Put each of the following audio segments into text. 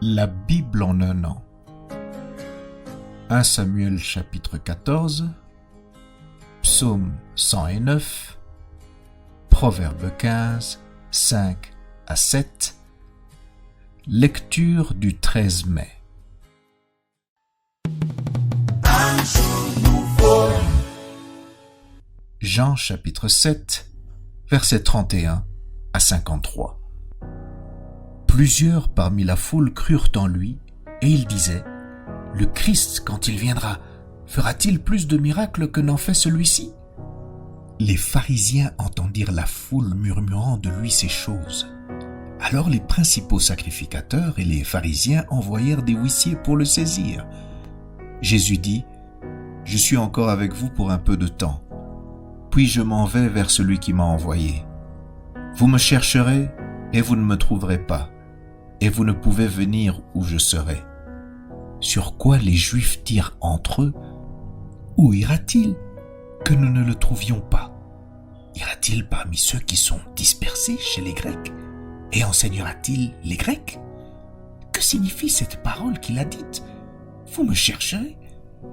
La Bible en un an. 1 Samuel chapitre 14, Psaume 109, Proverbe 15, 5 à 7, lecture du 13 mai. Jean chapitre 7, versets 31 à 53. Plusieurs parmi la foule crurent en lui, et ils disaient : « Le Christ, quand il viendra, fera-t-il plus de miracles que n'en fait celui-ci » Les pharisiens entendirent la foule murmurant de lui ces choses. Alors les principaux sacrificateurs et les pharisiens envoyèrent des huissiers pour le saisir. Jésus dit : « Je suis encore avec vous pour un peu de temps, puis je m'en vais vers celui qui m'a envoyé. Vous me chercherez et vous ne me trouverez pas, et vous ne pouvez venir où je serai. » Sur quoi les Juifs dirent entre eux : « Où ira-t-il que nous ne le trouvions pas ? Ira-t-il parmi ceux qui sont dispersés chez les Grecs et enseignera-t-il les Grecs ? Que signifie cette parole qu'il a dite ? Vous me chercherez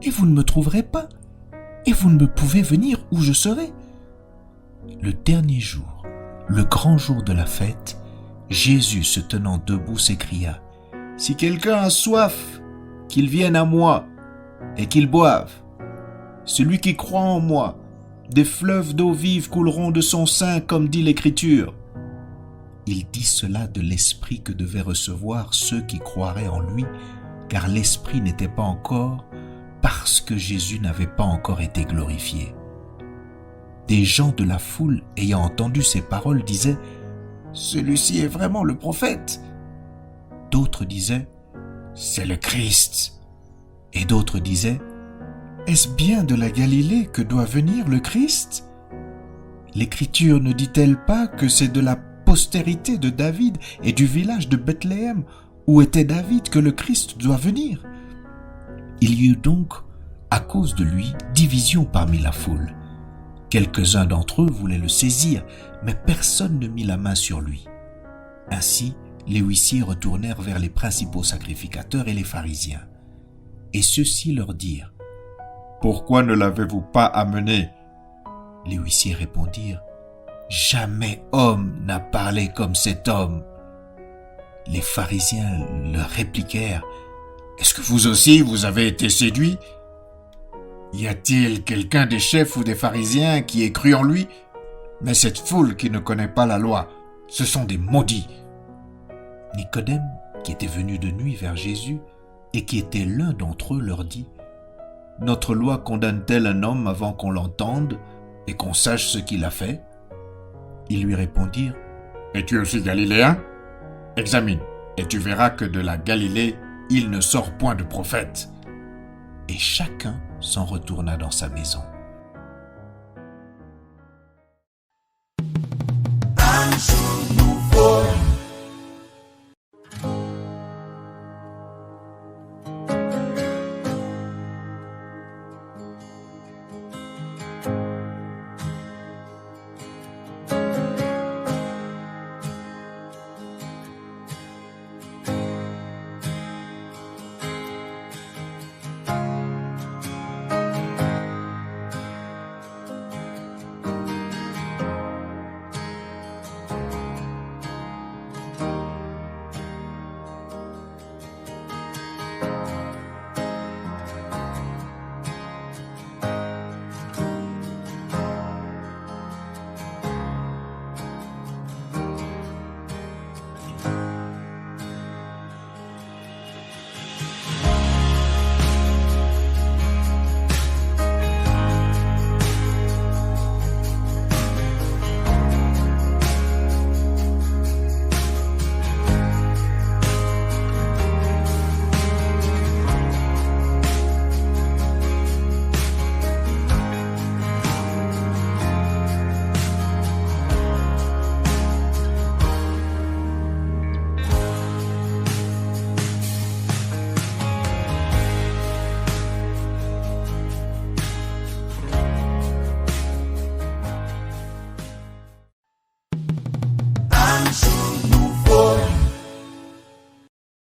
et vous ne me trouverez pas, et vous ne me pouvez venir où je serai. » Le dernier jour, le grand jour de la fête, Jésus, se tenant debout, s'écria : « Si quelqu'un a soif, qu'il vienne à moi et qu'il boive. Celui qui croit en moi, des fleuves d'eau vive couleront de son sein, comme dit l'Écriture. » Il dit cela de l'Esprit que devaient recevoir ceux qui croiraient en lui, car l'Esprit n'était pas encore, parce que Jésus n'avait pas encore été glorifié. Des gens de la foule, ayant entendu ces paroles, disaient : « Celui-ci est vraiment le prophète. » D'autres disaient : « C'est le Christ. » Et d'autres disaient : « Est-ce bien de la Galilée que doit venir le Christ ? L'Écriture ne dit-elle pas que c'est de la postérité de David et du village de Bethléem, où était David, que le Christ doit venir ? » Il y eut donc, à cause de lui, division parmi la foule. Quelques-uns d'entre eux voulaient le saisir, mais personne ne mit la main sur lui. Ainsi, les huissiers retournèrent vers les principaux sacrificateurs et les pharisiens. Et ceux-ci leur dirent : « Pourquoi ne l'avez-vous pas amené ?» Les huissiers répondirent : « Jamais homme n'a parlé comme cet homme. » Les pharisiens leur répliquèrent : « Est-ce que vous aussi vous avez été séduits ? Y a-t-il quelqu'un des chefs ou des pharisiens qui ait cru en lui ? Mais cette foule qui ne connaît pas la loi, ce sont des maudits. » Nicodème, qui était venu de nuit vers Jésus et qui était l'un d'entre eux, leur dit : « Notre loi condamne-t-elle un homme avant qu'on l'entende et qu'on sache ce qu'il a fait ?» Ils lui répondirent : « Es-tu aussi galiléen ? Examine, et tu verras que de la Galilée, il ne sort point de prophète. » Et chacun s'en retourna dans sa maison.